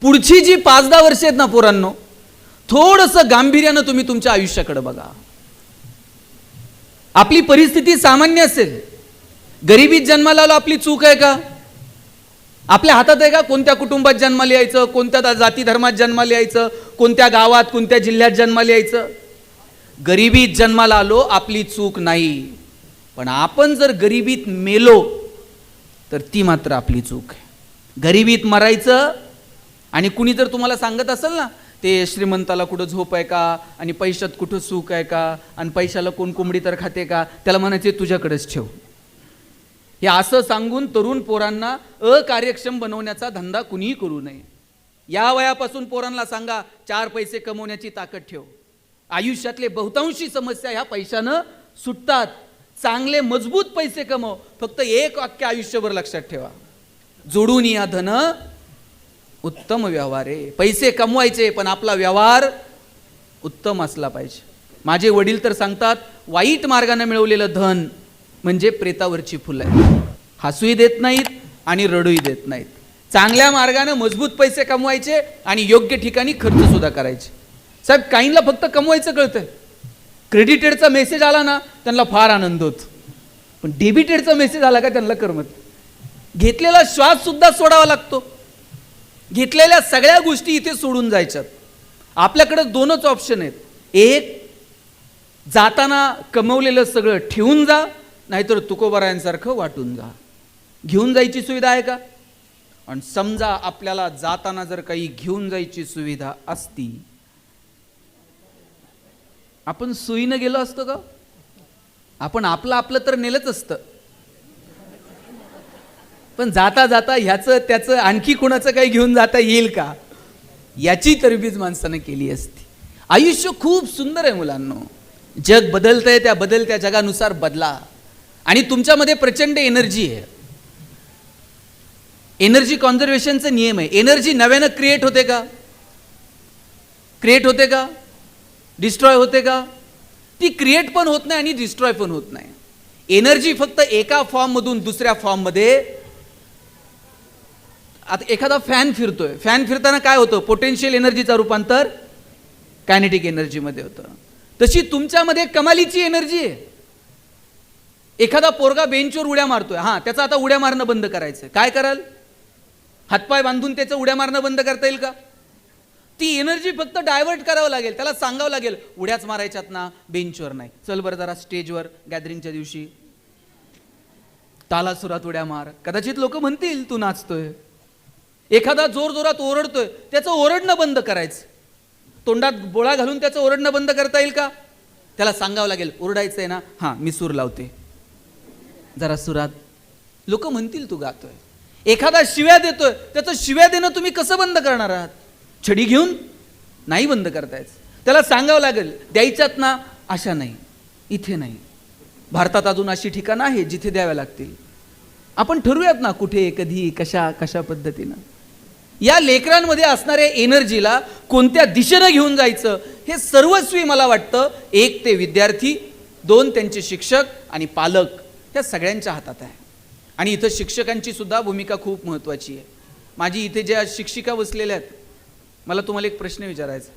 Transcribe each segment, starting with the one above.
पुढची जी 5-10 वर्ष आहेत ना पोरांनो, थोडंसं गांभीर्यानं तुम्ही तुमच्या आयुष्याकडे बघा. आपली परिस्थिती सामान्य असेल, गरिबीत जन्माला आलो आपली चूक आहे का? आपल्या हातात आहे का कोणत्या कुटुंबात जन्माला यायचं, कोणत्या जाती धर्मात जन्माला यायचं, कोणत्या गावात कोणत्या जिल्ह्यात जन्माला यायचं? गरिबीत जन्माला आलो आपली चूक नाही, पण आपण जर गरिबीत मेलो तर ती मात्र आपली चूक आहे. गरिबीत मरायचं. आणि कुणी जर तुम्हाला सांगत असेल ना, ते श्रीमंताला कुठं झोप आहे का, आणि पैशात कुठं सुख आहे का, आणि पैशाला कोण कोंबडी तर खाते का, त्याला म्हणायचे तुझ्याकडेच ठेव. हे असं सांगून तरुण पोरांना अकार्यक्षम बनवण्याचा धंदा कुणीही करू नये. या वयापासून पोरांना सांगा 4 पैसे कमवण्याची ताकद ठेव. आयुष्यातले बहुतांशी समस्या ह्या पैशानं सुटतात. चांगले मजबूत पैसे कमव. फक्त एक वाक्य आयुष्यभर लक्षात ठेवा, जोडून या धन उत्तम व्यवहार आहे. पैसे कमवायचे पण आपला व्यवहार उत्तम असला पाहिजे. माझे वडील तर सांगतात, वाईट मार्गाने मिळवलेलं धन म्हणजे प्रेतावरची फुलं आहे. हसूही देत नाहीत आणि रडूही देत नाहीत. चांगल्या मार्गाने मजबूत पैसे कमवायचे आणि योग्य ठिकाणी खर्च सुद्धा करायचे. साहेब, काहींना फक्त कमवायचं कळतंय. क्रेडिटेडचा मेसेज आला ना त्यांना फार आनंद होतो, पण डेबिटेडचा मेसेज आला का त्यांना करमत. घेतलेला श्वास सुद्धा सोडावा लागतो. घेतलेल्या सगळ्या गोष्टी इथे सोडून जायच्यात. आपल्याकडे 2च ऑप्शन आहेत. एक, जाताना कमवलेलं सगळं ठेवून जा, नाहीतर तुकोबारायांसारखं वाटून जा. घेऊन जायची सुविधा आहे का? आणि समजा आपल्याला जाताना जर काही घेऊन जायची सुविधा असती, आपण सोयीनं गेलो असतो का? आपण आपलं तर नेलंच असतं, पण जाता जाता ह्याचं त्याचं आणखी कोणाचं काही घेऊन जाता येईल का, याची तरबीज माणसानं केली असती. आयुष्य खूप सुंदर आहे मुलांनो. जग बदलतंय, त्या बदलत्या जगानुसार बदला. आणि तुमच्यामध्ये प्रचंड एनर्जी आहे. एनर्जी कॉन्झर्वेशनचा नियम आहे. एनर्जी नव्यानं क्रिएट होते का? क्रिएट होते का? डिस्ट्रॉय होते का? ती क्रिएट पण होत नाही आणि डिस्ट्रॉय पण होत नाही. एनर्जी फक्त एका फॉर्म मधून दुसऱ्या फॉर्म मध्ये. आता एखादा फॅन फिरतोय, फॅन फिरताना काय होतं? पोटेन्शियल एनर्जीचं रूपांतर कायनेटिक एनर्जीमध्ये होतं. तशी तुमच्यामध्ये कमालीची एनर्जी आहे. एखादा पोरगा बेंचवर उड्या मारतोय, हां, त्याचा आता उड्या मारणं बंद करायचं. काय कराल? हातपाय बांधून त्याचं उड्या मारणं बंद करता येईल का? ती एनर्जी फक्त डायव्हर्ट करावं लागेल. त्याला सांगावं लागेल, उड्याच मारायच्यात ना, बेंचवर नाही. चल बरं जरा स्टेजवर गॅदरिंगच्या दिवशी तालासुरात उड्या मार. कदाचित लोक म्हणतील तू नाचतोय. एखादा जोर जोरात ओरडतोय, त्याचं ओरडणं बंद करायचं. तोंडात बोळा घालून त्याचं ओरडणं बंद करता येईल का? त्याला सांगावं लागेल, ओरडायचंय ना, हां मी सूर लावते जरा सुरात. लोक म्हणतील तू गातोय. एखादा शिव्या देतोय, त्याचं शिव्या देणं तुम्ही कसं बंद करणार आहात? छडी घेऊन नाही बंद करतायच. त्याला सांगावं लागेल, द्यायच्यात ना, अशा नाही, इथे नाही. भारतात अजून अशी ठिकाणं आहे जिथे द्याव्या लागतील. आपण ठरवूयात ना कुठे, कधी, कशा पद्धतीनं. या लेकरांमध्ये असणाऱ्या एनर्जीला कोणत्या दिशेनं घेऊन जायचं हे सर्वस्वी मला वाटतं 1 ते विद्यार्थी, 2 त्यांचे शिक्षक आणि पालक, ह्या सगळ्यांच्या हातात आहे. आणि इथं शिक्षकांची सुद्धा भूमिका खूप महत्त्वाची आहे. माझी इथे ज्या शिक्षिका बसलेल्या आहेत, मला तुम्हाला एक प्रश्न विचारायचा.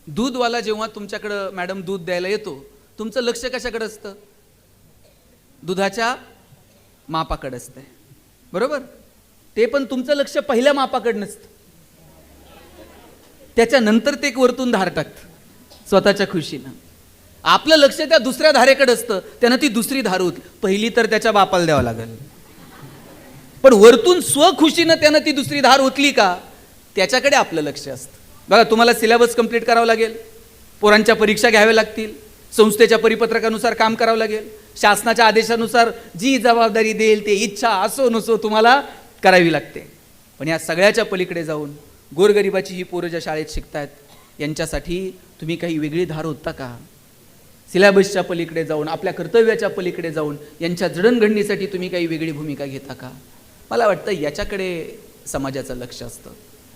दूधवाला जेव्हा तुमच्याकडं मॅडम दूध द्यायला येतो, तुमचं लक्ष कशाकडे असतं? दुधाच्या मापाकडे असतं, बरोबर? ते पण तुमचं लक्ष पहिल्या मापाकडे नसतं. त्याच्यानंतर ते एक वरतून धार टाकतं स्वतःच्या खुशीनं. आपलं लक्ष त्या दुसऱ्या धारेकडे असतं, त्यानं ती दुसरी धार होती. पहिली तर त्याच्या बापाला द्यावं लागेल, पण वरतून स्वखुशीनं त्यानं ती दुसरी धार ओतली का, त्याच्याकडे आपलं लक्ष असतं. बघा, तुम्हाला सिलेबस कंप्लीट करावं लागेल, पोरांच्या परीक्षा घ्याव्या लागतील, संस्थेच्या परिपत्रकानुसार काम करावं लागेल, शासनाच्या आदेशानुसार जी जबाबदारी देईल ते इच्छा असो नसो तुम्हाला करावी लागते. पण या सगळ्याच्या पलीकडे जाऊन गोरगरिबाची ही पोरं ज्या शाळेत शिकतायत, यांच्यासाठी तुम्ही काही वेगळी धार ओतता का? सिलेबसच्या पलीकडे जाऊन, आपल्या कर्तव्याच्या पलीकडे जाऊन यांच्या जडणघडणीसाठी तुम्ही काही वेगळी भूमिका घेता का? मला वाटतं याच्याकडे समाजाचं लक्ष असतं.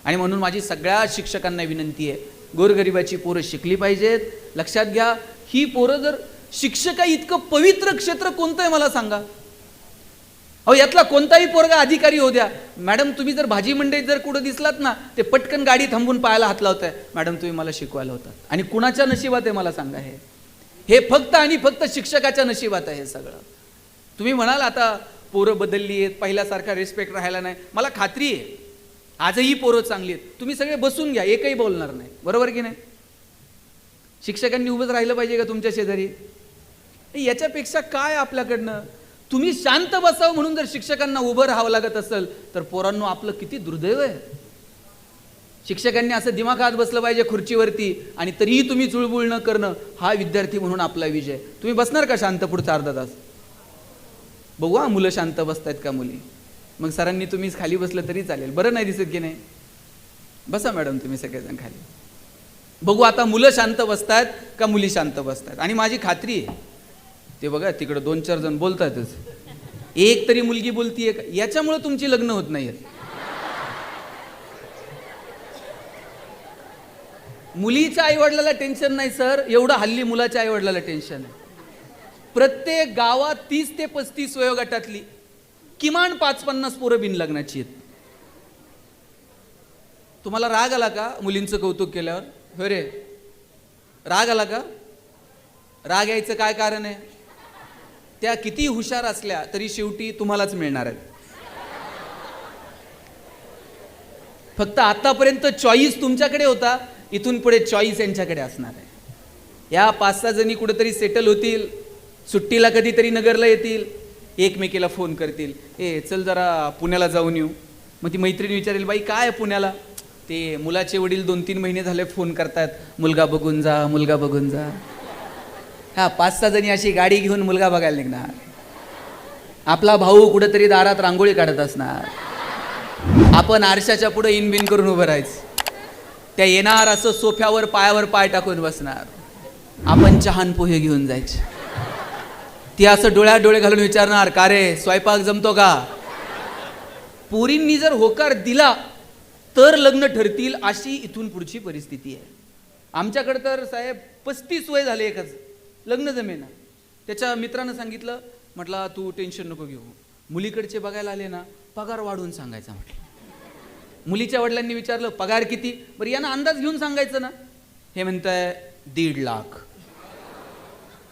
आणि म्हणून माझी सगळ्या शिक्षकांना विनंती आहे, गोरगरिबाची पोरं शिकली पाहिजेत. लक्षात घ्या, ही पोरं जर शिक्षका इतकं पवित्र क्षेत्र कोणतं आहे मला सांगा? अहो यातला कोणताही पोरगा अधिकारी होऊ द्या, मॅडम तुम्ही जर भाजी मंडईत जर कुठं दिसलात ना, ते पटकन गाडी थांबून पायाला हात लावताय, मॅडम तुम्ही मला शिकवायला होतात. आणि कुणाच्या नशिबात आहे मला सांगा, हे फक्त आणि फक्त शिक्षकाच्या नशिबात आहे हे सगळं. तुम्ही म्हणाल आता पोरं बदलली आहेत, पहिल्यासारखा रिस्पेक्ट राहायला नाही. मला खात्री आहे आजही पोरं चांगली आहेत. तुम्ही सगळे बसून घ्या, एकही बोलणार नाही, बरोबर की नाही? शिक्षकांनी उभंच राहिलं पाहिजे का तुमच्या शेजारी? याच्यापेक्षा काय आपल्याकडनं? तुम्ही शांत बसावं म्हणून जर शिक्षकांना उभं राहावं लागत असेल तर पोरांनो आपलं किती दुर्दैव आहे. शिक्षकांनी असं दिमाखात बसलं पाहिजे खुर्चीवरती आणि तरीही तुम्ही चुळबुळ न करणं हा विद्यार्थी म्हणून आपला विजय. तुम्ही बसणार का शांत पुढचा अर्धा तास? बघू हा मुलं शांत बसतायत का मुली. मग सरांनी तुम्हीच खाली बसलं तरी चालेल, बरं नाही दिसत की नाही? बसा मॅडम तुम्ही सगळेजण खाली. बघू आता मुलं शांत बसतायत का मुली शांत बसतायत. आणि माझी खात्री आहे ते बघा तिकडे 2-4 जण बोलतायतच, एक तरी मुलगी बोलतीये का? याच्यामुळे तुमची लग्न होत नाहीत. मुलीच्या आईवडिलाला टेन्शन नाही सर, एवढं हल्ली मुलाच्या आईवडिलाला टेन्शन आहे. प्रत्येक गावात 30 ते 35 वयोगटातली किमान 5-50 पोरं बिनलग्नाची आहेत. तुम्हाला राग आला का मुलींचं कौतुक केल्यावर? हो रे, राग आला का? राग यायचं काय कारण आहे? त्या किती हुशार असल्या तरी शेवटी तुम्हालाच मिळणार आहेत. फक्त आतापर्यंत चॉईस तुमच्याकडे होता, इथून पुढे चॉईस यांच्याकडे असणार आहे. या 5-6 जणी कुठेतरी सेटल होतील, सुट्टीला कधीतरी नगरला येतील, एकमेकीला फोन करतील, ए चल जरा पुण्याला जाऊन येऊ. मग ती मैत्रीण विचारेल, बाई काय पुण्याला? ते मुलाचे वडील 2-3 महिने झाले फोन करतात, मुलगा बघून जा, मुलगा बघून जा. हा 5-6 जणी अशी गाडी घेऊन मुलगा बघायला निघणार. आपला भाऊ कुठेतरी दारात रांगोळी काढत असणार, आपण आरशाच्या पुढे इनबिन करून उभं राहायचं. त्या येणार असं सोफ्यावर पायावर पाय टाकून बसणार, आपण चहान पोहे घेऊन जायचे. ती असं डोळ्यात डोळे घालून विचारणार, का रे स्वयंपाक जमतो का? पोरींनी जर होकार दिला तर लग्न ठरतील, अशी इथून पुढची परिस्थिती आहे. आमच्याकडे तर साहेब 35 वय झाले, एकच लग्न जमेना. त्याच्या मित्रानं सांगितलं, म्हटलं तू टेन्शन नको घेऊ, मुलीकडचे बघायला आले ना पगार वाढवून सांगायचा. म्हटलं मुलीच्या वडिलांनी विचारलं पगार किती? बरं यांना अंदाज घेऊन सांगायचं ना. हे म्हणताय 1.5 लाख.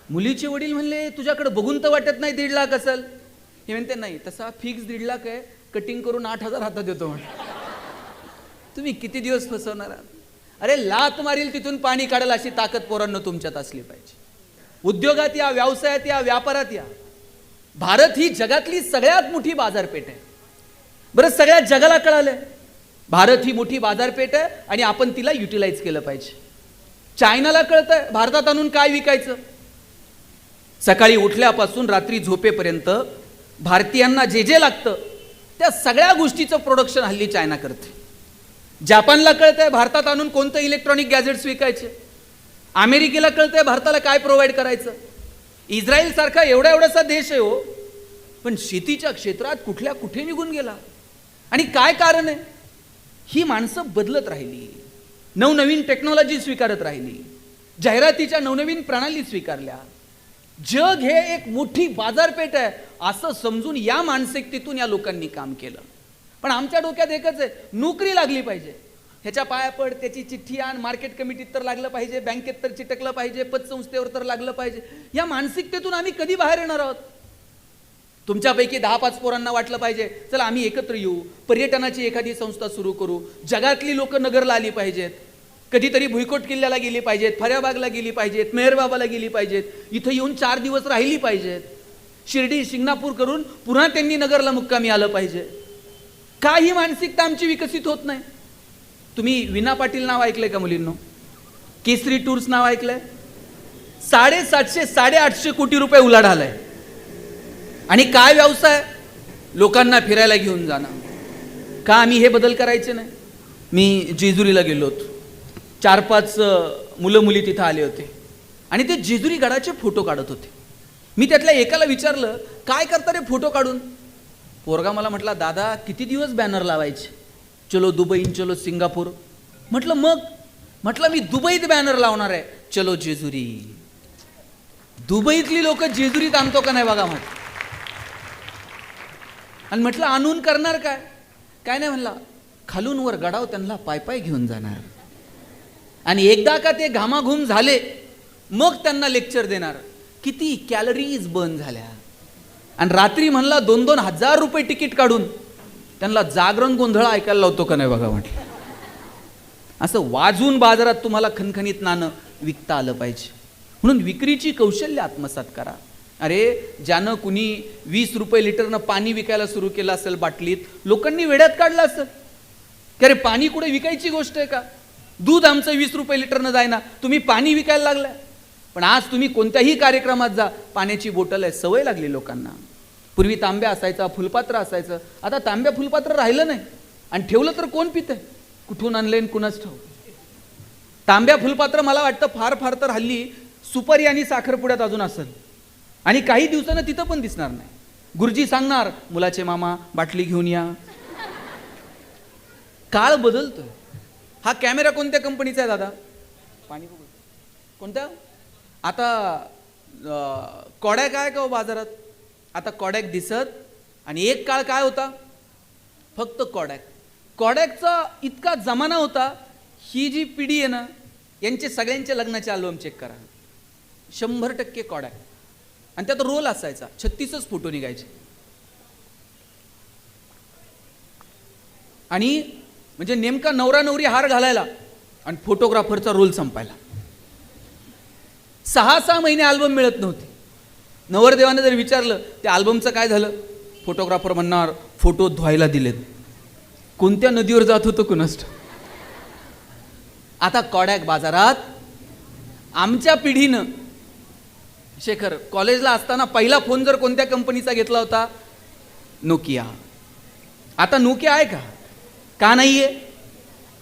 मुलीचे वडील म्हणले तुझ्याकडे बघून तर वाटत नाही 1.5 लाख असेल. हे म्हणते नाही तसा फिक्स 1.5 लाख आहे, कटिंग करून 8,000 हातात देतो. म्हटलं तुम्ही किती दिवस फसवणार आहात? अरे लात मारील तिथून पाणी काढेल अशी ताकद पोरांनो तुमच्यात असली पाहिजे. उद्योगात या, व्यवसायात या, व्यापारात या. भारत ही जगातली सगळ्यात मोठी बाजारपेठ आहे. बरं सगळ्या जगाला कळालंय भारत ही मोठी बाजारपेठ आहे आणि आपण तिला युटिलाइज केलं पाहिजे. चायनाला कळतंय भारतात आणून काय विकायचं. सकाळी उठल्यापासून रात्री झोपेपर्यंत भारतीयांना जे जे लागतं त्या सगळ्या गोष्टीचं प्रोडक्शन हल्ली चायना करते. जपानला कळतंय भारतात आणून कोणतं इलेक्ट्रॉनिक गॅजेट्स विकायचे. अमेरिकेला कळतंय भारताला काय प्रोव्हाइड करायचं. इस्रायल सारखा एवढासा देश आहे हो, पण शेतीच्या क्षेत्रात कुठल्या कुठे निघून गेला. आणि काय कारण आहे? ही माणसं बदलत राहिली, नवनवीन टेक्नॉलॉजी स्वीकारत राहिली, जाहिरातीच्या नवनवीन प्रणाली स्वीकारल्या. जग हे एक मोठी बाजारपेठ आहे असं समजून या मानसिकतेतून या लोकांनी काम केलं. पण आमच्या डोक्यात एकच आहे, नोकरी लागली पाहिजे. ह्याच्या पाया पड, त्याची चिठ्ठी आण, मार्केट कमिटीत तर लागलं पाहिजे, बँकेत तर चिटकलं पाहिजे, पतसंस्थेवर तर लागलं पाहिजे. या मानसिकतेतून आम्ही कधी बाहेर येणार आहोत? तुमच्यापैकी 10-5 पोरांना वाटलं पाहिजे चला आम्ही एकत्र येऊ, पर्यटनाची एखादी संस्था सुरू करू, जगातली लोक नगरला आली पाहिजेत, कधीतरी भुईकोट किल्ल्याला गेली पाहिजेत, फर्याबागला गेली पाहिजेत, मेहरबाबाला गेली पाहिजेत, इथं येऊन 4 दिवस राहिली पाहिजेत, शिर्डी शिंगणापूर करून पुन्हा त्यांनी नगरला मुक्कामी आलं पाहिजे. काही मानसिकता आमची विकसित होत नाही. तुम्ही विना पाटील नाव ऐकलंय का मुलींनो? केसरी टूर्स नाव ऐकलंय? 750-850 कोटी रुपये उलाढाल आहे. आणि काय व्यवसाय? लोकांना फिरायला घेऊन जाणं. का आम्ही हे बदल करायचे नाही? मी जेजुरीला गेलो होतो, 4-5 मुलं मुली तिथं आले होते आणि ते जेजुरी गडाचे फोटो काढत होते. मी त्यातल्या एकाला विचारलं काय करता रे फोटो काढून? पोरगा मला म्हटला दादा किती दिवस बॅनर लावायचे, चलो दुबई, चलो सिंगापूर. म्हटलं मग? म्हटलं मी दुबईत बॅनर लावणार आहे, चलो जेजुरी. दुबईतली लोक जेजुरीत आणतो का नाही बघा. म्हटलं आणि म्हटलं आणून करणार काय? काय नाही म्हणला, खालून वर गडाव त्यांना पाय पाय घेऊन जाणार आणि एकदा का ते घामाघूम झाले मग त्यांना लेक्चर देणार किती कॅलरीज बर्न झाल्या. आणि रात्री म्हणला 2-2 हजार रुपये तिकीट काढून त्यांना जागरण गोंधळ ऐकायला लावतो का नाही बघा म्हटलं. असं वाजून बाजारात तुम्हाला खणखणीत नाणं विकता आलं पाहिजे. म्हणून विक्रीची कौशल्य आत्मसात करा. अरे ज्यानं कुणी 20 रुपये लिटरनं पाणी विकायला सुरू केलं असेल बाटलीत, लोकांनी वेड्यात काढलं असेल की अरे पाणी कुठे विकायची गोष्ट आहे का? दूध आमचं 20 रुपये लिटरनं जायना, तुम्ही पाणी विकायला लागलाय. पण आज तुम्ही कोणत्याही कार्यक्रमात जा, पाण्याची बोटल आहे, सवय लागली लोकांना. पूर्वी तांब्या असायचा, फुलपात्र असायचं, आता तांब्या फुलपात्र राहिलं नाही. आणि ठेवलं तर कोण पितंय? कुठून आणलंय कुणाच ठाऊ. तांब्या फुलपात्र मला वाटतं फार फार तर हल्ली सुपारी आणि साखरपुड्यात अजून असेल आणि काही दिवसानं तिथं पण दिसणार नाही. गुरुजी सांगणार, मुलाचे मामा बाटली घेऊन या. काळ बदलतोय. हा कॅमेरा कोणत्या कंपनीचा आहे दादा? पाणी कोणत्या? आता कॉडॅक आहे का हो बाजारात? आता कॉडॅक दिसत. आणि एक काळ काय होता? फक्त कॉडॅक. कॉडॅकचा इतका जमाना होता. ही जी पिढी आहे ना, यांचे सगळ्यांचे लग्नाचे अल्बम चेक करा, 100% कॉडॅक. आणि त्यात रोल असायचा, 36च फोटो निघायचे. आणि म्हणजे नेमका नवरा नवरी हार घालायला आणि फोटोग्राफरचा रोल संपायला 6-6 महिने अल्बम मिळत नव्हते. नवरदेवाने जर विचारलं त्या अल्बमचं काय झालं, फोटोग्राफर म्हणणार फोटो धुवायला दिलेत. कोणत्या नदीवर जात होतं कुणास ठाऊक. आता कॉडॅक बाजारात. आमच्या पिढीनं, शेखर कॉलेजला असताना पहिला फोन जर कोणत्या कंपनीचा घेतला होता? नोकिया. आता नोकिया आहे का? का नाहीये?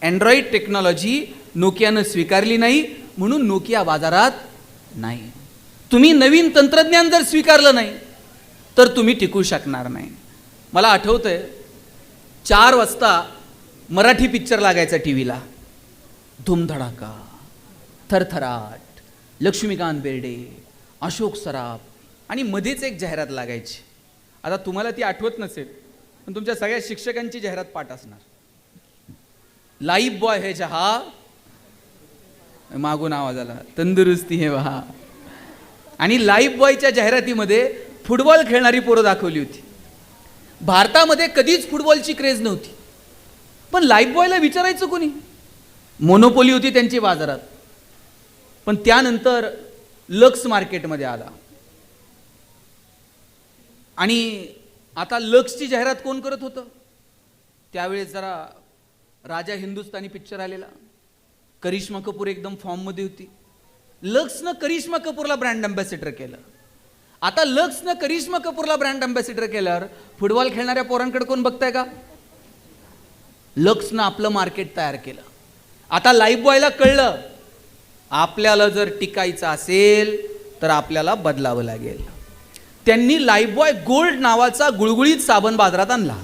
अँड्रॉइड टेक्नॉलॉजी नोकियानं स्वीकारली नाही म्हणून नोकिया बाजारात नाही. तुम्ही नवीन तंत्रज्ञान जर स्वीकारलं नाही तर तुम्ही टिकू शकणार नाही. मला आठवतंय 4 वाजता मराठी पिक्चर लागायचा टीव्हीला. धूमधडाका, थरथराट, लक्ष्मीकांत बेर्डे, अशोक सराफ आणि मध्येच एक जाहिरात लागायची. आता तुम्हाला ती आठवत नसेल पण तुमच्या सगळ्या शिक्षकांची जाहिरात पाठ असणार. लाईफ बॉय है जहा, मागून आवाज आला, तंदुरुस्ती है वहा. आणि लाईफ बॉयच्या जाहिरातीमध्ये फुटबॉल खेळणारी पोरं दाखवली होती. भारतामध्ये कधीच फुटबॉलची क्रेज नव्हती. पण लाईफ बॉयला विचारायचं कोणी? मोनोपोली होती त्यांची बाजारात. पण त्यानंतर लक्स मार्केटमध्ये आला आणि आता लक्सची जाहिरात कोण करत होतं? त्यावेळेस जरा राजा हिंदुस्तानी पिक्चर आलेला. करिश्मा कपूर एकदम फॉर्ममध्ये होती. लक्सनं करिश्मा कपूरला ब्रँड अँबॅसेडर केलं. आता लक्सनं करिश्मा कपूरला ब्रँड अँबॅसेडर केल्यावर फुटबॉल खेळणाऱ्या पोरांकडे कोण बघताय का? लक्सनं आपलं मार्केट तयार केलं. आता लाईफ बॉयला कळलं आपल्याला जर टिकायचं असेल तर आपल्याला बदलावं लागेल. त्यांनी लाईफ बॉय गोल्ड नावाचा गुळगुळीत साबण बाजारात आणला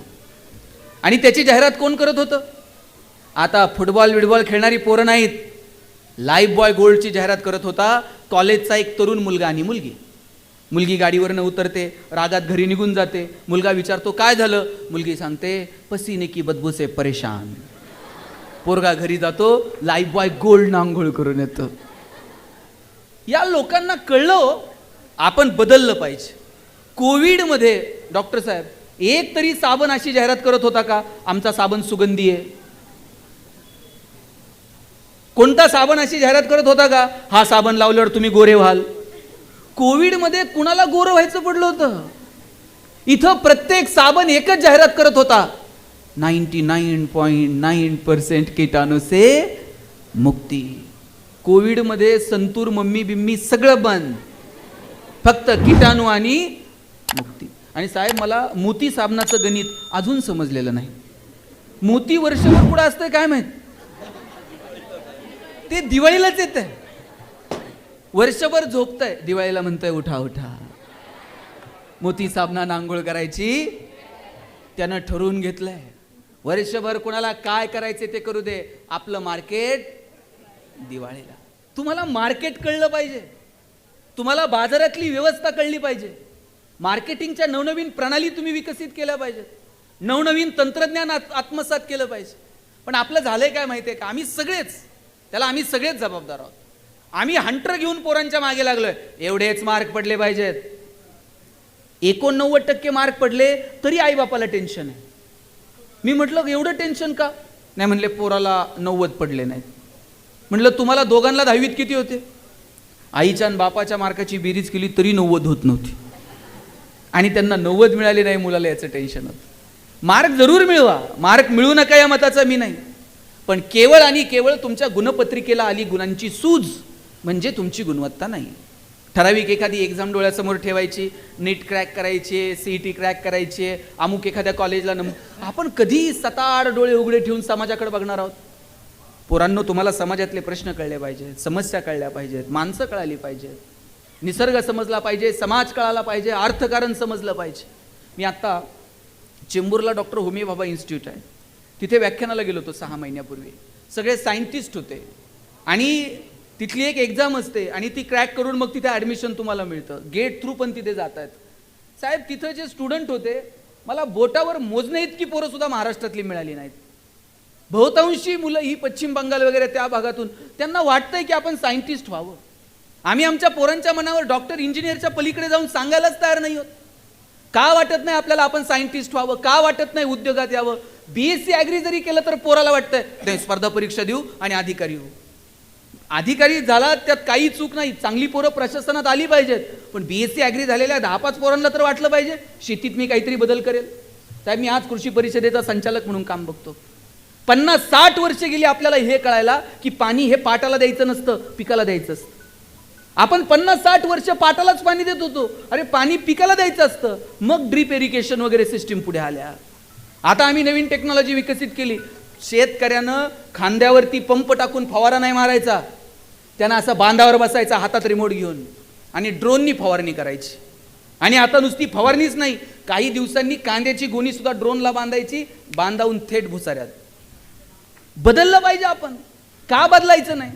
आणि त्याची जाहिरात कोण करत होतं? आता फुटबॉल खेळणारी पोरं नाहीत, लाईफ बॉय गोल्डची जाहिरात करत होता कॉलेजचा एक तरुण मुलगा आणि मुलगी. मुलगी गाडीवरनं उतरते, रागात घरी निघून जाते. मुलगा विचारतो काय झालं? मुलगी सांगते पसीने की बदबू से परेशान. पोरगा घरी जातो, लाईफ बॉय गोल्ड आंघोळ करून येतो. या लोकांना कळलं आपण बदललं पाहिजे. कोविडमध्ये डॉक्टर साहेब एक तरी साबण अशी जाहिरात करत होता का आमचा साबण सुगंधी आहे? कोणता साबण अशी जाहिरात करत होता का हा साबण लावल्यावर तुम्ही गोरे व्हाल? कोविडमध्ये कुणाला गोरं व्हायचं पडलं होतं? इथं प्रत्येक साबण एकच जाहिरात करत होता, 99.9% कीटाणू से मुक्ती. कोविडमध्ये संतूर मम्मी बिम्मी सगळं बंद, फक्त कीटाणू आणि मुक्ती. आणि साहेब मला मोती साबणाचं गणित अजून समजलेलं नाही. मोती वर्षभर पुढे असतंय काय माहित? ते दिवाळीलाच येत आहे. वर्षभर झोपतंय, दिवाळीला म्हणतंय उठा उठा. मोती साबणानं आंघोळ करायची त्यानं ठरवून घेतलंय. वर्षभर कोणाला काय करायचे ते करू दे, आपलं मार्केट दिवाळीला. तुम्हाला मार्केट कळलं पाहिजे, तुम्हाला बाजारातली व्यवस्था कळली पाहिजे. मार्केटिंगच्या नवनवीन प्रणाली तुम्ही विकसित केल्या पाहिजेत, नवनवीन तंत्रज्ञान आत्मसात केलं पाहिजे. पण आपलं झालंय काय माहिती आहे का, आम्ही सगळेच जबाबदार आहोत. आम्ही हंटर घेऊन पोरांच्या मागे लागलोय, एवढेच मार्क पडले पाहिजेत. 89% मार्क पडले तरी आईबापाला टेन्शन आहे. मी म्हटलं एवढं टेन्शन का? नाही म्हणले पोराला 90 पडले नाहीत. म्हटलं तुम्हाला दोघांना 10वीत किती होते? आईच्या आणि बापाच्या मार्काची बेरीज केली तरी 90 होत नव्हती, आणि त्यांना 90 मिळाले नाही मुलाला, याचं टेन्शन होतं. मार्क जरूर मिळवा, मार्क मिळू नका या मताचा मी नाही, पण केवळ आणि केवळ तुमच्या गुणपत्रिकेला आली गुणांची सूज म्हणजे तुमची गुणवत्ता नाही. ठराविक एखादी एक्झाम डोळ्यासमोर ठेवायची, नीट क्रॅक करायची, CET क्रॅक करायची, अमुक एखाद्या कॉलेजला आपण कधी 7-8 डोळे उघडे ठेवून समाजाकडे बघणार आहोत? पोरांनो, तुम्हाला समाजातले प्रश्न कळले पाहिजेत, समस्या कळल्या पाहिजेत, माणसं कळाली पाहिजेत, निसर्ग समजला पाहिजे, समाज कळाला पाहिजे, अर्थकारण समजलं पाहिजे. मी आत्ता चेंबूरला डॉक्टर होमी भाभा इन्स्टिट्यूट आहे, तिथे व्याख्यानाला गेलो होतो 6 महिन्यापूर्वी. सगळे सायंटिस्ट होते आणि तिथली एक एक्झाम असते आणि ती क्रॅक करून मग तिथे ॲडमिशन तुम्हाला मिळतं, गेट थ्रू पण तिथे जात आहेत. साहेब, तिथं जे स्टुडंट होते, मला बोटावर मोजणे इतकी पोरं सुद्धा महाराष्ट्रातली मिळाली नाहीत. बहुतांशी मुलं ही पश्चिम बंगाल वगैरे त्या भागातून, त्यांना वाटतंय की आपण सायंटिस्ट व्हावं. आम्ही आमच्या पोरांच्या मनावर डॉक्टर इंजिनियरच्या पलीकडे जाऊन सांगायलाच तयार नाही होत. का वाटत नाही आपल्याला आपण सायंटिस्ट व्हावं? का वाटत नाही उद्योगात यावं? BSc ॲग्री जरी केलं तर पोराला वाटतंय स्पर्धा परीक्षा देऊ आणि अधिकारी होऊ. अधिकारी झाला त्यात काही चूक नाही, चांगली पोरं प्रशासनात आली पाहिजेत, पण BSc ॲग्री झालेल्या 10-5 पोरांना तर वाटलं पाहिजे शेतीत मी काहीतरी बदल करेल. साहेब, मी आज कृषी परिषदेचा संचालक म्हणून काम बघतो. 50-60 वर्ष गेली आपल्याला हे कळायला की पाणी हे पाटाला द्यायचं नसतं, पिकाला द्यायचं असतं. आपण 50-60 वर्ष पाटालाच पाणी देत होतो, अरे पाणी पिकाला द्यायचं असतं. मग ड्रीप इरिगेशन वगैरे सिस्टीम पुढे आल्या. आता आम्ही नवीन टेक्नॉलॉजी विकसित केली. शेतकऱ्यानं खांद्यावरती पंप टाकून फवारा नाही मारायचा, त्यानं असं बांधावर बसायचा हातात रिमोट घेऊन आणि ड्रोननी फवारणी करायची. आणि आता नुसती फवारणीच नाही, काही दिवसांनी कांद्याची गोणी सुद्धा ड्रोनला बांधायची, बांधावून थेट भुसाऱ्यात. बदललं पाहिजे आपण, का बदलायचं नाही?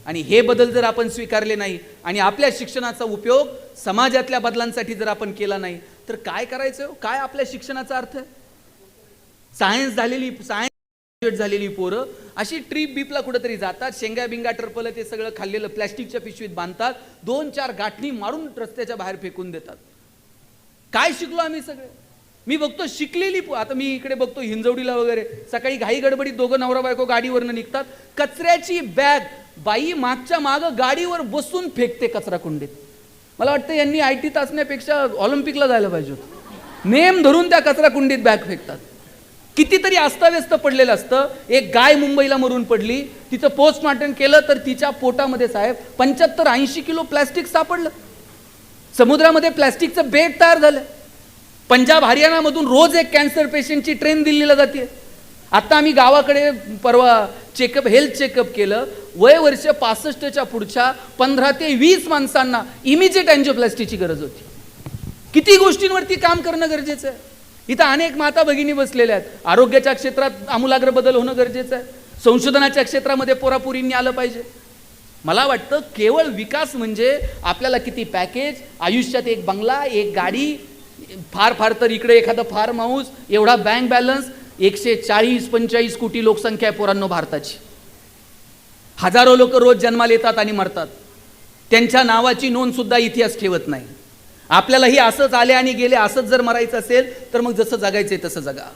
आणि हे बदल जर आपण स्वीकारले नाही आणि आपल्या शिक्षणाचा उपयोग समाजातल्या बदलांसाठी जर आपण केला नाही तर काय करायचं? काय आपल्या शिक्षणाचा अर्थ आहे? सायन्स ग्रॅज्युएट झालेली पोरं अशी ट्रिप बीपला कुठेतरी जातात, शेंगा बिंगा टरपलं ते सगळं खाल्लेलं प्लॅस्टिकच्या पिशवीत बांधतात, 2-4 गाठणी मारून रस्त्याच्या बाहेर फेकून देतात. काय शिकलो आम्ही सगळे? मी बघतो शिकलेली, आता मी इकडे बघतो हिंजवडीला वगैरे सकाळी घाई गडबडीत दोघं नवरा बायको गाडीवरनं निघतात, कचऱ्याची बॅग बाई मागच्या मागं गाडीवर बसून फेकते कचरा कुंडीत. मला वाटतं यांनी IT असण्यापेक्षा ऑलिम्पिकला जायला पाहिजे होतं. नेम धरून त्या कचरा कुंडीत बॅग फेकतात. कितीतरी अस्ताव्यस्त पडलेलं असतं. एक गाय मुंबईला मरून पडली, तिचं पोस्टमॉर्टम केलं तर तिच्या पोटामध्ये साहेब 75-80 किलो प्लॅस्टिक सापडलं. समुद्रामध्ये प्लॅस्टिकचं बेड तयार झालं. पंजाब हरियाणामधून रोज एक कॅन्सर पेशंटची ट्रेन दिल्लीला जाते. आता आम्ही गावाकडे परवा हेल्थ चेकअप केलं, वय वर्ष 65च्या पुढच्या 15 ते 20 माणसांना इमिजिएट अँजिओप्लास्टीची गरज होती. किती गोष्टींवरती काम करणं गरजेचं आहे. इथं अनेक माता भगिनी बसलेल्या आहेत. आरोग्याच्या क्षेत्रात आमूलाग्र बदल होणं गरजेचं आहे. संशोधनाच्या क्षेत्रामध्ये पोरापोरींनी आलं पाहिजे. मला वाटतं केवळ विकास म्हणजे आपल्याला किती पॅकेज, आयुष्यात एक बंगला, एक गाडी, फार फार तर इकडे एखादं फार्म हाऊस, एवढा बँक बॅलन्स. 140-145 कोटी लोकसंख्या आहे पोरांनो भारताची. हजारो लोक रोज जन्माला येतात आणि मरतात. त्यांच्या नावाची नोंद सुद्धा इतिहास ठेवत नाही. आपल्यालाही असंच आले आणि गेले, असंच जर मरायचं असेल तर मग जसं जगायचंय तसं जगा.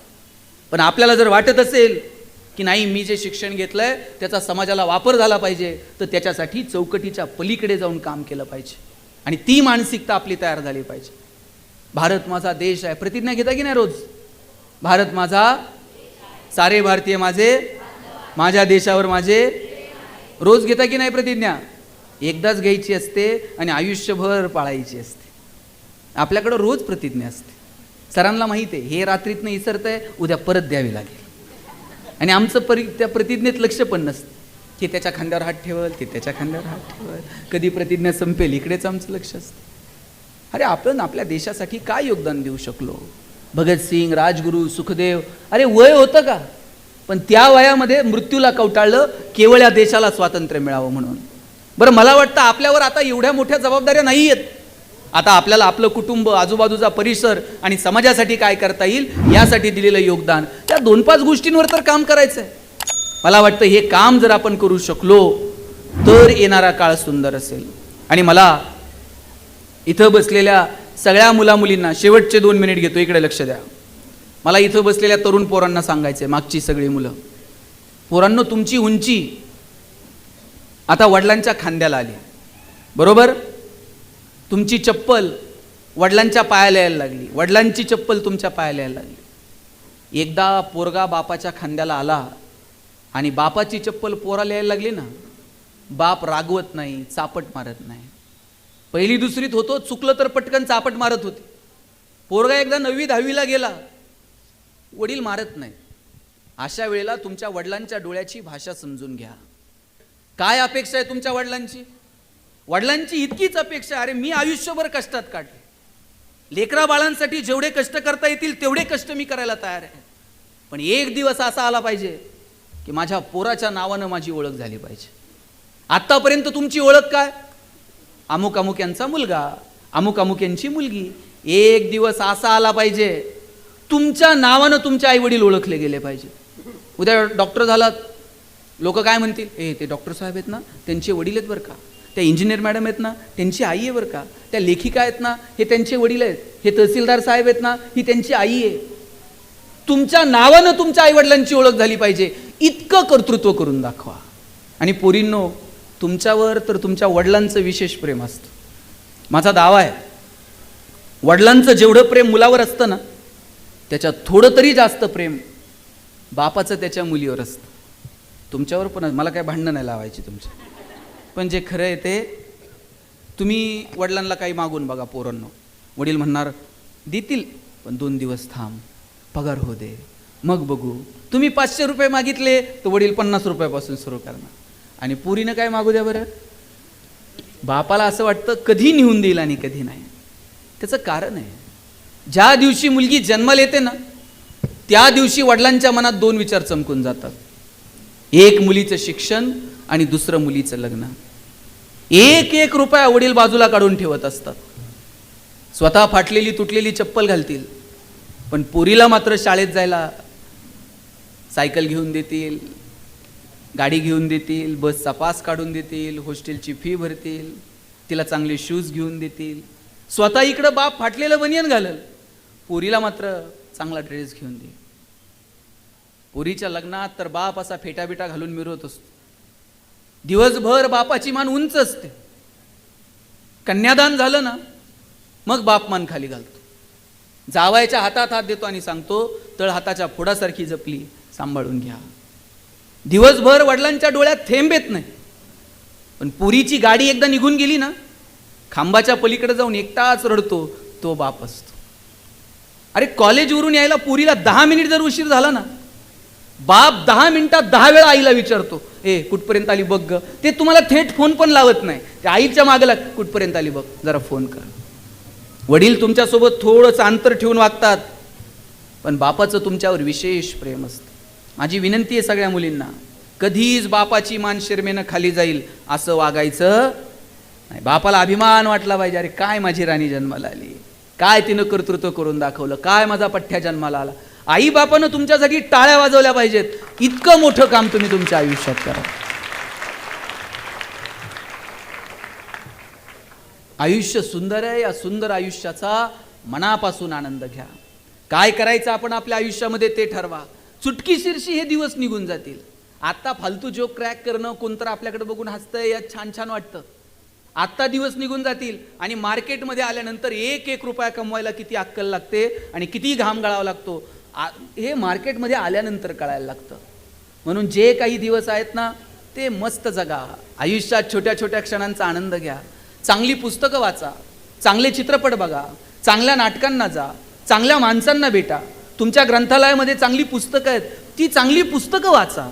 पण आपल्याला जर वाटत असेल की नाही मी जे शिक्षण घेतलंय त्याचा समाजाला वापर झाला पाहिजे, तर त्याच्यासाठी चौकटीच्या पलीकडे जाऊन काम केलं पाहिजे आणि ती मानसिकता आपली तयार झाली पाहिजे. भारत माझा देश आहे, प्रतिज्ञा घेता की नाही रोज? भारत माझा, सारे भारतीय माझे, माझ्या देशावर माझे, रोज घेता की नाही प्रतिज्ञा? एकदाच घ्यायची असते आणि आयुष्यभर पाळायची असते. आपल्याकडं रोज प्रतिज्ञा असते. सरांना माहिती आहे हे रात्रीतनं इसरतंय, उद्या परत द्यावी लागेल. आणि आमचं त्या प्रतिज्ञेत लक्ष पण नसतं की त्याच्या खांद्यावर हात ठेवल, की त्याच्या खांद्यावर हात ठेवल, कधी प्रतिज्ञा संपेल इकडेच आमचं लक्ष असतं. अरे आपण आपल्या देशासाठी काय योगदान देऊ शकलो? भगतसिंग, राजगुरू, सुखदेव, अरे वय होतं का? पण त्या वयामध्ये मृत्यूला कवटाळलं केवळ या देशाला स्वातंत्र्य मिळावं म्हणून. बरं, मला वाटतं आपल्यावर आता एवढ्या मोठ्या जबाबदाऱ्या नाही आहेत. आता आपल्याला आपलं कुटुंब, आजूबाजूचा परिसर आणि समाजासाठी काय करता येईल यासाठी दिलेलं योगदान, त्या 2-5 गोष्टींवर तर काम करायचं आहे. मला वाटतं हे काम जर आपण करू शकलो तर येणारा काळ सुंदर असेल. आणि मला इथं बसलेल्या सगळ्या मुलामुलींना शेवटचे 2 मिनिट घेतो, इकडे लक्ष द्या. मला इथं बसलेल्या तरुण पोरांना सांगायचं आहे, मागची सगळी मुलं, पोरांनो तुमची उंची आता वडिलांच्या खांद्याला आली, बरोबर? तुमची चप्पल वडिलांच्या पायाला यायला लागली, वडिलांची चप्पल तुमच्या पायाला यायला लागली. एकदा पोरगा बापाच्या खांद्याला आला आणि बापाची चप्पल पोराला यायला लागली ना, बाप रागवत नाही, चापट मारत नाही. 1ली 2रीत होतो, चुकलं तर पटकन चापट मारत होते. पोरगा एकदा 9वी 10वीला गेला, वडील मारत नाही. अशा वेळेला तुमच्या वडिलांच्या डोळ्याची भाषा समजून घ्या. काय अपेक्षा आहे तुमच्या वडिलांची? वडिलांची इतकीच अपेक्षा, अरे मी आयुष्यभर कष्टात काढले, लेकरा बाळांसाठी जेवढे कष्ट करता येतील तेवढे कष्ट मी करायला तयार आहे, पण एक दिवस असा आला पाहिजे की माझ्या पोराच्या नावानं माझी ओळख झाली पाहिजे. आतापर्यंत तुमची ओळख काय? अमुक अमुक यांचा मुलगा, अमुक अमुक यांची मुलगी. एक दिवस असा आला पाहिजे तुमच्या नावानं तुमचे आई वडील ओळखले गेले पाहिजे. उद्या डॉक्टर झालात, लोक काय म्हणतील, ते डॉक्टर साहेब आहेत ना, त्यांचे वडील आहेत बरं का, त्या इंजिनियर मॅडम आहेत ना, त्यांची आई आहे बरं का, त्या लेखिका आहेत ना, हे त्यांचे वडील आहेत, हे तहसीलदार साहेब आहेत ना, ही त्यांची आई आहे. तुमच्या नावानं तुमच्या आईवडिलांची ओळख झाली पाहिजे, इतकं कर्तृत्व करून दाखवा. आणि पोरींनो, तुमच्यावर तर तुमच्या वडिलांचं विशेष प्रेम असतं. माझा दावा आहे, वडिलांचं जेवढं प्रेम मुलावर असतं ना, त्याच्यात थोडं तरी जास्त प्रेम बापाचं त्याच्या मुलीवर असतं. तुमच्यावर पण, मला काय भांडणं नाही लावायची तुमच्या, पण जे खरं आहे ते, तुम्ही वडिलांना काही मागून बघा पोरांनो, वडील म्हणणार देतील पण 2 दिवस थांब, पगार हो दे, मग बघू. तुम्ही 500 रुपये मागितले तर वडील 50 रुपयापासून सुरू करणार. आणि पोरीनं काय मागू द्या बरं, बापाला असं वाटतं कधी निघून देईल आणि कधी नाही. त्याचं कारण आहे, ज्या दिवशी मुलगी जन्माला येते ना, त्या दिवशी वडिलांच्या मनात 2 विचार चमकून जातात. एक मुलीचं शिक्षण आणि दुसरं मुलीचं लग्न. 1-1 रुपया वडील बाजूला काढून ठेवत असतात. स्वतः फाटलेली तुटलेली चप्पल घालतील, पण पोरीला मात्र शाळेत जायला सायकल घेऊन देतील, गाडी घेऊन देतील, बसचा पास काढून देतील, हॉस्टेलची फी भरतील, तिला चांगले शूज घेऊन देतील. स्वतः इकडं बाप फाटलेलं बनियन घालल, पोरीला मात्र चांगला ड्रेस घेऊन देईल. पोरीच्या लग्नात तर बाप असा फेटाबिटा घालून मिरवत असतो. दिवसभर बापाची मान उंच असते. कन्यादान झालं ना, मग बाप मान खाली घालतो, जावायच्या हातात हात देतो आणि सांगतो, तळ हाताच्या फोडासारखी जपली, सांभाळून घ्या. दिवसभर वडिलांच्या डोळ्यात थेंब येत नाही, पण पोरीची गाडी एकदा निघून गेली ना, खांबाच्या पलीकडे जाऊन एकटाच रडतो तो बाप असतो. अरे कॉलेजवरून यायला पोरीला 10 मिनिट जर उशीर झाला ना, बाप 10 मिनिटात 10 वेळा आईला विचारतो, कुठपर्यंत आली बघ ग. ते तुम्हाला थेट फोन पण लावत नाही, त्या आईच्या मागला कुठपर्यंत आली बघ, जरा फोन कर. वडील तुमच्यासोबत थोडंसं अंतर ठेवून वागतात, पण बापाचं तुमच्यावर विशेष प्रेम असतं. माझी विनंती आहे सगळ्या मुलींना, कधीच बापाची मान शिरमेनं खाली जाईल असं वागायचं नाही. बापाला अभिमान वाटला पाहिजे, अरे काय माझी राणी जन्माला आली, काय तिनं कर्तृत्व करून दाखवलं, काय माझा पठ्ठ्या जन्माला आला. आई बापानं तुमच्यासाठी टाळ्या वाजवल्या पाहिजेत. इतकं मोठं काम तुम्ही तुमच्या आयुष्यात करा. आयुष्य सुंदर आहे, या सुंदर आयुष्याचा मनापासून आनंद घ्या. काय करायचं आपण आपल्या आयुष्यामध्ये ते ठरवा. चुटकीशीरशी हे दिवस निघून जातील. आता फालतू जोक क्रॅक करणं, कोणतं आपल्याकडे बघून हसतंय यात छान छान वाटतं. आत्ता दिवस निघून जातील आणि मार्केटमध्ये आल्यानंतर 1-1 रुपया कमवायला किती अक्कल लागते आणि किती घाम गाळावा लागतो हे मार्केटमध्ये आल्यानंतर कळायला लागतं. म्हणून जे काही दिवस आहेत ना, ते मस्त जगा. आयुष्यात छोट्या छोट्या क्षणांचा आनंद घ्या. चांगली पुस्तकं वाचा, चांगले चित्रपट बघा, चांगल्या नाटकांना जा, चांगल्या माणसांना भेटा. तुमच्या ग्रंथालयामध्ये चांगली पुस्तकं आहेत, ती चांगली पुस्तकं वाचा.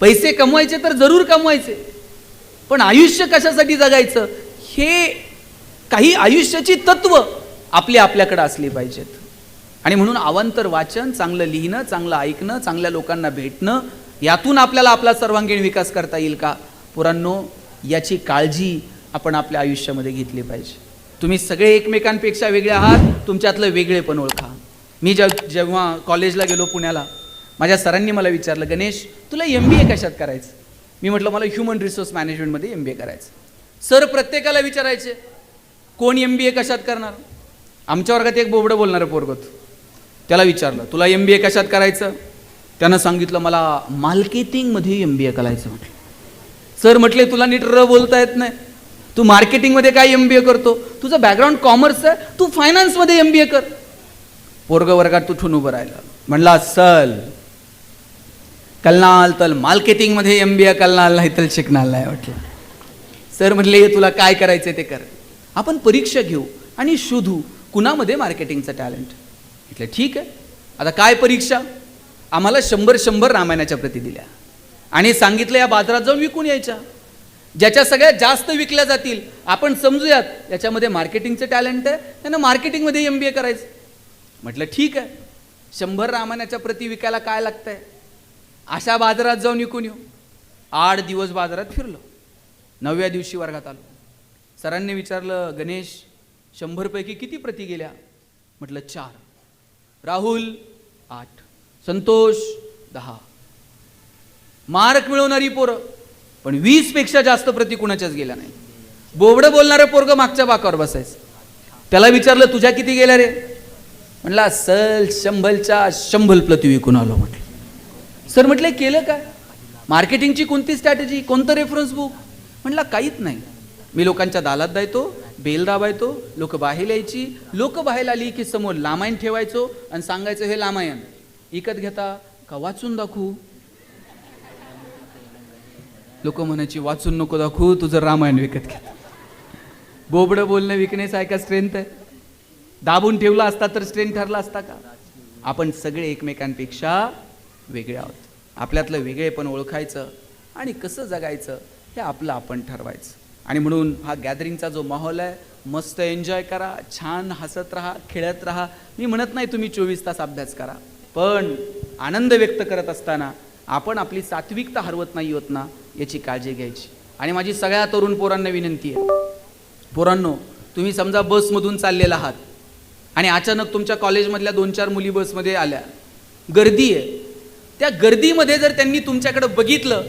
पैसे कमवायचे तर जरूर कमवायचे, पण आयुष्य कशासाठी जगायचं हे काही आयुष्याची तत्व आपल्याकडे असली पाहिजेत. आणि म्हणून अवांतर वाचन, चांगलं लिहिणं, चांगलं ऐकणं, चांगल्या लोकांना भेटणं, यातून आपल्याला आपला सर्वांगीण विकास करता येईल का? पोरांनो, याची काळजी आपण आपल्या आयुष्यामध्ये घेतली पाहिजे. तुम्ही सगळे एकमेकांपेक्षा वेगळे आहात, तुमच्यातलं वेगळेपण ओळखा. मी जेव्हा कॉलेजला गेलो पुण्याला, माझ्या सरांनी मला विचारलं, गणेश तुला MBA कशात करायचं? मी म्हटलं मला ह्युमन रिसोर्स मॅनेजमेंटमध्ये MBA करायचं. सर प्रत्येकाला विचारायचे कोण MBA कशात करणार? आमच्या वर्गात एक बोबडं बोलणारं पोरग होतं, त्याला विचारलं तुला MBA कशात करायचं? त्यानं सांगितलं मला मार्केटिंगमध्ये MBA करायचं. म्हटलं सर म्हटले तुला नीट बोलता येत नाही, तू मार्केटिंगमध्ये काय MBA करतो? तुझं बॅकग्राऊंड कॉमर्स आहे, तू फायनान्समध्ये MBA कर. पोरग वर्गात उठून उभं राहिला, म्हणला सल कलनाल तर मार्केटिंगमध्ये MBA कलनाल नाही तर शिकणार नाही. म्हटलं सर म्हटले तुला काय करायचं ते कर, आपण परीक्षा घेऊ आणि शोधू कुणामध्ये मार्केटिंगचं टॅलेंट. म्हटलं ठीक आहे. आता काय परीक्षा? आम्हाला 100 रामायणाच्या प्रती दिल्या आणि सांगितलं या बाजारात जाऊन विकून यायच्या, ज्याच्या सगळ्यात जास्त विकल्या जातील आपण समजूयात याच्यामध्ये मार्केटिंगचं टॅलेंट आहे, त्यांना मार्केटिंगमध्ये MBA करायचं. म्हटलं ठीक आहे, 100 रामायणाच्या प्रती विकायला काय लागतंय, अशा बाजारात जाऊन विकून येऊ. 8 दिवस बाजारात फिरलो. 9व्या दिवशी वर्गात आलो. सरांनी विचारलं गणेश 100 पैकी किती प्रती गेल्या? म्हटलं 4. राहुल 8, संतोष 10. मार्क मिळवणारी पोरं, पण 20 पेक्षा जास्त प्रती कुणाच्याच गेल्या नाही. बोबडं बोलणारं पोरग मागच्या बाकावर बसायचं. त्याला विचारलं तुझ्या किती गेल्या रे? म्हणला सल 100च्या 100 प्रती विकून आलो. म्हटलं सर म्हटले केलं काय? मार्केटिंगची कोणती स्ट्रॅटेजी, कोणतं रेफरन्स बुक? म्हटलं काहीच नाही, मी लोकांच्या दालात जायचो, बेल दाबायचो, लोक बाहेर यायची, लोक बाहेर आली की समोर लामायण ठेवायचो आणि सांगायचं हे लामायण विकत घेता का वाचून दाखवू? लोक म्हणायची वाचून नको दाखवू, तुझं रामायण विकत घे. बोबडं बोलणं विकण्याचा आहे का स्ट्रेंथ आहे? दाबून ठेवला असता तर स्ट्रेंथ ठरला असता का? आपण सगळे एकमेकांपेक्षा वेगळे आहोत. आपल्यातलं वेगळेपण ओळखायचं आणि कसं जगायचं हे आपलं आपण ठरवायचं. आणि म्हणून हा गॅदरिंगचा जो माहोल आहे, मस्त एन्जॉय करा, छान हसत राहा, खेळत राहा. मी म्हणत नाही तुम्ही 24 तास अभ्यास करा, पण आनंद व्यक्त करत असताना आपण आपली सात्विकता हरवत नाही होत ना, याची काळजी घ्यायची. आणि माझी सगळ्या तरुण पोरांना विनंती आहे, पोरांनो तुम्ही समजा बसमधून चाललेला आहात आणि अचानक तुमच्या कॉलेजमधल्या 2-4 मुली बसमध्ये आल्या, गर्दी आहे, त्या गर्दीमध्ये जर त्यांनी तुमच्याकडे बघितलं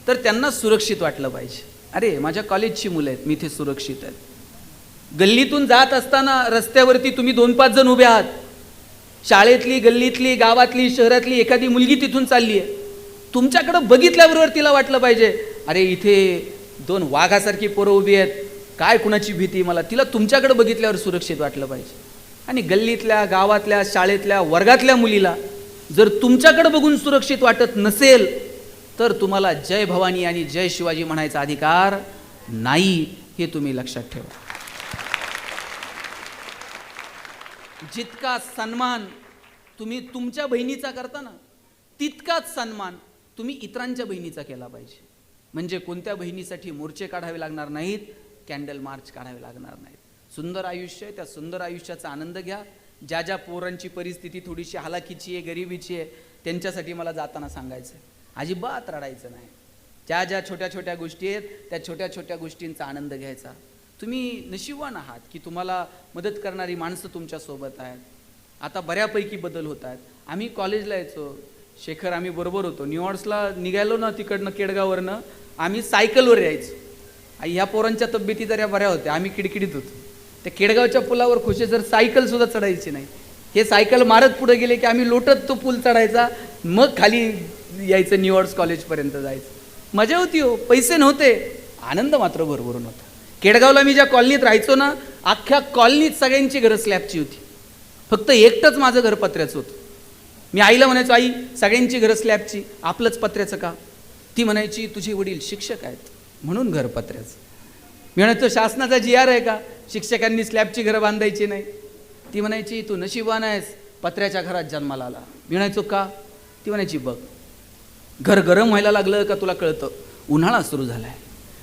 तर त्यांना सुरक्षित वाटलं पाहिजे. अरे माझ्या कॉलेजची मुलं आहेत, मी इथे सुरक्षित आहेत. गल्लीतून जात असताना रस्त्यावरती तुम्ही 2-5 जण उभे आहात, शाळेतली, गल्लीतली, गावातली, शहरातली एखादी मुलगी तिथून चालली आहे, तुमच्याकडं बघितल्याबरोबर तिला वाटलं पाहिजे अरे इथे 2 वाघासारखी पोरं उभी आहेत, काय कुणाची भीती मला, तिला तुमच्याकडे बघितल्यावर सुरक्षित वाटलं पाहिजे. आणि गल्लीतल्या, गावातल्या, शाळेतल्या, वर्गातल्या मुलीला जर तुमच्याकडे बघून सुरक्षित वाटत नसेल तर तुम्हाला जय भवानी आणि जय शिवाजी म्हणायचा अधिकार नाही, हे तुम्ही लक्षात ठेवा. जितका सन्मान तुम्ही तुमच्या बहिणीचा करता ना, तितकाच सन्मान तुम्ही इतरांच्या बहिणीचा केला पाहिजे. म्हणजे कोणत्या बहिणीसाठी मोर्चे काढावे लागणार नाहीत, कॅन्डल मार्च काढावे लागणार नाहीत. सुंदर आयुष्य आहे, त्या सुंदर आयुष्याचा आनंद घ्या. ज्या ज्या पोरांची परिस्थिती थोडीशी हालाकीची आहे, गरिबीची आहे, त्यांच्यासाठी मला जाताना सांगायचं आहे, अजिबात रडायचं नाही. ज्या ज्या छोट्या छोट्या गोष्टी आहेत त्या छोट्या छोट्या गोष्टींचा आनंद घ्यायचा. तुम्ही नशीबवान आहात की तुम्हाला मदत करणारी माणसं तुमच्यासोबत आहेत. आता बऱ्यापैकी बदल होत आहेत. आम्ही कॉलेजला यायचो, शेखर आम्ही बरोबर होतो, न्यूयॉर्क्सला निघालो ना तिकडनं केडगाववरनं, आम्ही सायकलवर यायचो. ह्या पोरांच्या तब्येती जरा बऱ्या होत्या, आम्ही किडकिडीत होतो. त्या केडगावच्या पुलावर खुशे सर सायकलसुद्धा चढायची नाही, हे सायकल मारत पुढे गेले की आम्ही लोटत तो पूल चढायचा, मग खाली यायचं, न्यूयॉर्क्स कॉलेजपर्यंत जायचं. मजा होती हो, पैसे नव्हते, आनंद मात्र भरभरून होता. केडगावला मी ज्या कॉलनीत राहायचो ना, अख्ख्या कॉलनीत सगळ्यांची घरं स्लॅबची होती, फक्त एकटंच माझं घर पत्र्याचं होतं. मी आईला म्हणायचो आई सगळ्यांची घरं स्लॅबची, आपलंच पत्र्याचं का? ती म्हणायची तुझे वडील शिक्षक आहेत म्हणून घर पत्र्याचं. मी म्हणायचो शासनाचा GR आहे का शिक्षकांनी स्लॅबची घरं बांधायची नाही? ती म्हणायची तू नशीबवान आहेस, पत्र्याच्या घरात जन्माला आला. मी म्हणायचो का? ती म्हणायची बघ, घर गरम व्हायला लागलं का तुला कळतं उन्हाळा सुरू झाला आहे,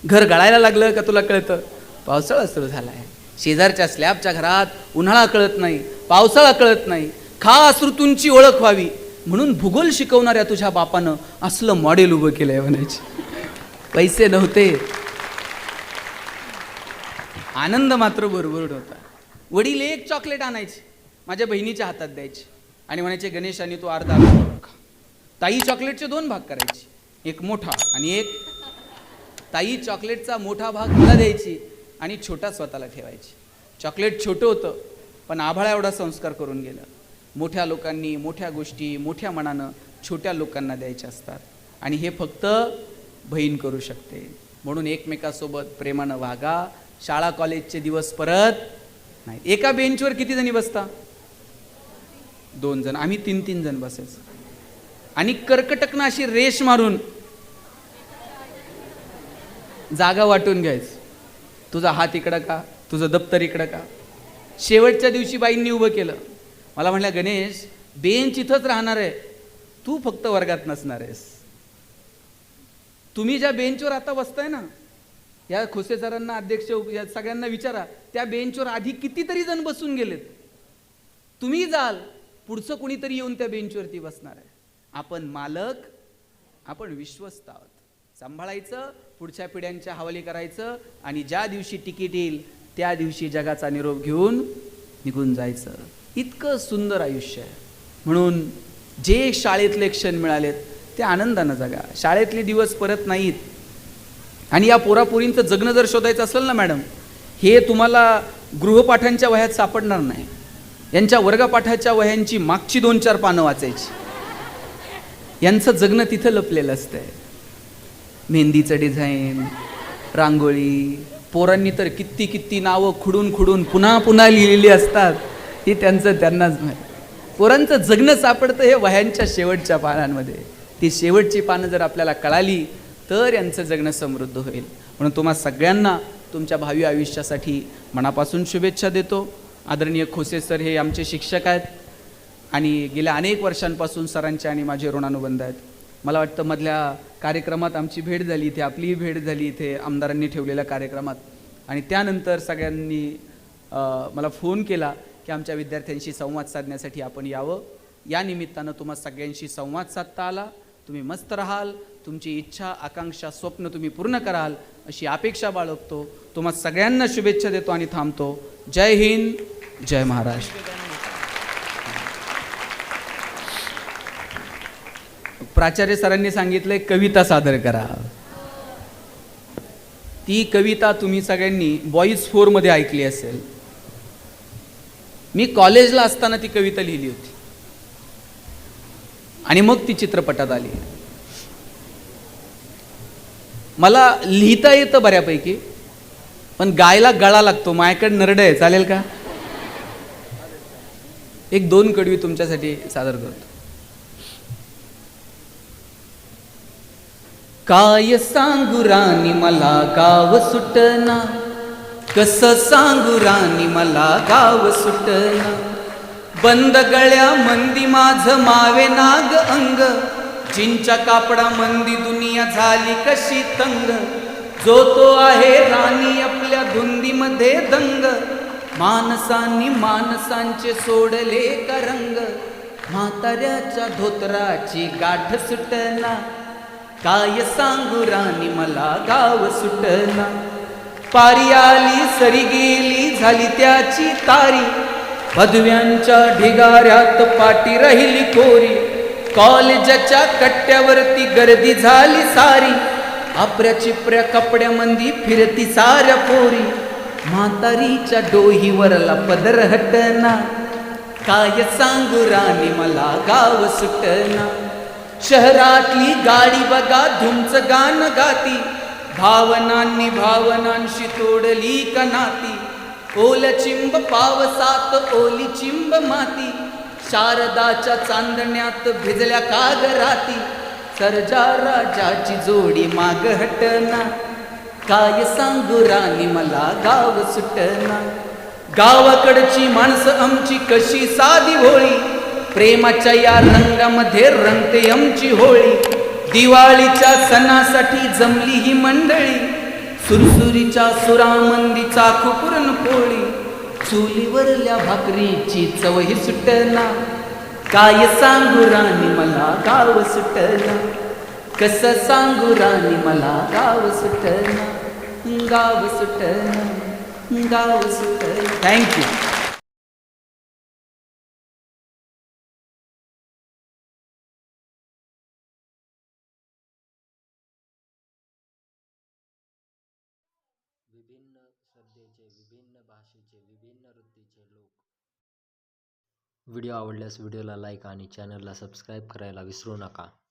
घर गळायला लागलं का तुला कळतं पावसाळा सुरू झाला आहे. शेजारच्या स्लॅबच्या घरात उन्हाळा कळत नाही, पावसाळा कळत नाही, खास ऋतूंची ओळख व्हावी म्हणून भूगोल शिकवणाऱ्या तुझ्या बापानं असलं मॉडेल उभं केलंय. म्हणायचे पैसे नव्हते, आनंद मात्र भरभरून होता. वडील एक चॉकलेट आणायचे, माझ्या बहिणीच्या हातात द्यायचे आणि म्हणायचे, गणेश आणि तू अर्धा खा. ताई चॉकलेटचे 2 भाग करायची, एक मोठा आणि एक. ताई चॉकलेटचा मोठा भाग मला द्यायची आणि छोटा स्वतःला ठेवायची. चॉकलेट छोटं होतं, पण आभाळा एवढा संस्कार करून गेलं. मोठ्या लोकांनी मोठ्या गोष्टी मोठ्या मनानं छोट्या लोकांना द्यायच्या असतात आणि हे फक्त बहीण करू शकते. म्हणून एकमेकासोबत प्रेमानं वागा. शाळा कॉलेजचे दिवस परत नाही. एका बेंचवर किती जणी बसता? 2 जण. आम्ही 3-3 जण बसायचो आणि कर्कटकनं अशी रेष मारून जागा वाटून घ्यायचं. तुझा हात इकडं का, तुझं दप्तर इकडं का. शेवटच्या दिवशी बाईंनी उभं केलं. मला म्हणल्या, गणेश बेंच इथंच राहणार आहे, तू फक्त वर्गात नसणार आहेस. तुम्ही ज्या बेंचवर आता बसताय ना, या खोसे सरांना, अध्यक्ष, या सगळ्यांना विचारा, त्या बेंचवर आधी कितीतरी जण बसून गेलेत. तुम्ही जाल, पुढचं कुणीतरी येऊन त्या बेंचवरती बसणार आहे. आपण मालक, आपण विश्वस्त आहोत. सांभाळायचं, पुढच्या पिढ्यांच्या हवाली करायचं आणि ज्या दिवशी तिकीट येईल त्या दिवशी जगाचा निरोप घेऊन निघून जायचं. इतकं सुंदर आयुष्य आहे. म्हणून जे शाळेतले क्षण मिळालेत ते आनंदानं जगा. शाळेतले दिवस परत नाहीत. आणि या पोरापोरींचं जगणं जर शोधायचं असेल ना मॅडम, हे तुम्हाला गृहपाठांच्या वह्यात सापडणार नाही. यांच्या वर्गपाठाच्या वह्यांची मागची 2-4 पानं वाचायची. यांचं जगणं तिथं लपलेलं असतंय. मेहंदीचं डिझाईन, रांगोळी, पोरांनी तर किती नावं खुडून पुन्हा पुन्हा लिहिलेली असतात. ही त्यांचं त्यांनाच माहिती. पोरांचं जगणं सापडतं हे वह्यांच्या शेवटच्या पानांमध्ये. ती शेवटची पानं जर आपल्याला कळाली तर यांचं जगणं समृद्ध होईल. म्हणून तुम्हा सगळ्यांना तुमच्या भावी आयुष्यासाठी मनापासून शुभेच्छा देतो. आदरणीय खोसे सर हे आमचे शिक्षक आहेत आणि गेल्या अनेक वर्षांपासून सरांचे आणि माझे ऋणानुबंध आहेत. मला वाटतं मधल्या कार्यक्रमात आमची भेट झाली, इथे आपलीही भेट झाली, इथे आमदारांनी ठेवलेल्या कार्यक्रमात. आणि त्यानंतर सगळ्यांनी मला फोन केला की आमच्या विद्यार्थ्यांशी संवाद साधण्यासाठी आपण यावं. या निमित्तानं तुम्हा सगळ्यांशी संवाद साधता आला. तुम्ही मस्त राहाल, तुमची इच्छा, आकांक्षा, स्वप्न तुम्ही पूर्ण कराल अशी अपेक्षा बाळगतो. तुम्हा सगळ्यांना शुभेच्छा देतो आणि थांबतो. जय हिंद, जय महाराष्ट्र. प्राचार्य सरांनी सांगितलंय कविता सादर करा. ती कविता तुम्ही सगळ्यांनी बॉईज 4 मध्ये ऐकली असेल. मी कॉलेजला असताना ती कविता लिहिली होती आणि मग ती चित्रपटात आली. मला लिहिता येतं बऱ्यापैकी, पण गायला गळा लागतो. माझ्याकडे नरड आहे. चालेल का? 1-2 कडवी तुमच्यासाठी सादर करतो. काय सांगू राणी मला गाव सुटना, कसं सांगू राणी मला गाव सुटना. बंद गळ्या मंदी माझ मावे नाग अंग, चिंच्या कापडा मंदी दुनिया झाली कशी तंग. जो तो आहे राणी आपल्या धुंदीमध्ये दंग, माणसांनी माणसांचे सोडले का रंग. म्हाताऱ्याच्या धोतराची गाठ सुटना, काय सांगू राणी मला गाव सुटना. पारी आली सरी गेली झाली त्याची तारी, पदव्यांच्या ढिगाऱ्यात पाटी राहिली कोरी. कॉलेजाच्या कट्ट्यावरती गर्दी झाली सारी, आपऱ्या चिपऱ्या कपड्यामंदी फिरती साऱ्या पोरी. म्हातारीच्या डोहीवरला पदर हटना, काय सांगू राणी मला गाव सुटना. शहरातली गाडी बघा धुमचं गाणं गाती, भावनांनी भावनांशी तोडली का नाती. ओल चिंब पावसात ओली चिंब माती, शारदाच्या चांदण्यात भिजल्या काग राती. सर्जा राजाची जोडी माग हटना, काय सांगू राणी मला गाव सुटना. गावाकडची माणसं आमची कशी साधी भोळी, प्रेमाच्या या रंगामध्ये रंगते आमची होळी. दिवाळीच्या सणासाठी जमली ही मंडळी, सुरसुरीच्या सुरामंदी चाखू पुरणपोळी. चुलीवरल्या भाकरीची चवही सुटना, काय सांगू राणी मला गाव सुटना. कसं सांगू राणी मला गाव सुटना, गाव सुटना, थँक्यू. विभिन्न श्रद्धेचे, विभिन्न भाषेचे, विभिन्न वृत्तीचे लोक. व्हिडिओ आवडल्यास व्हिडिओला लाईक आणि चॅनलला सबस्क्राईब करायला विसरू नका.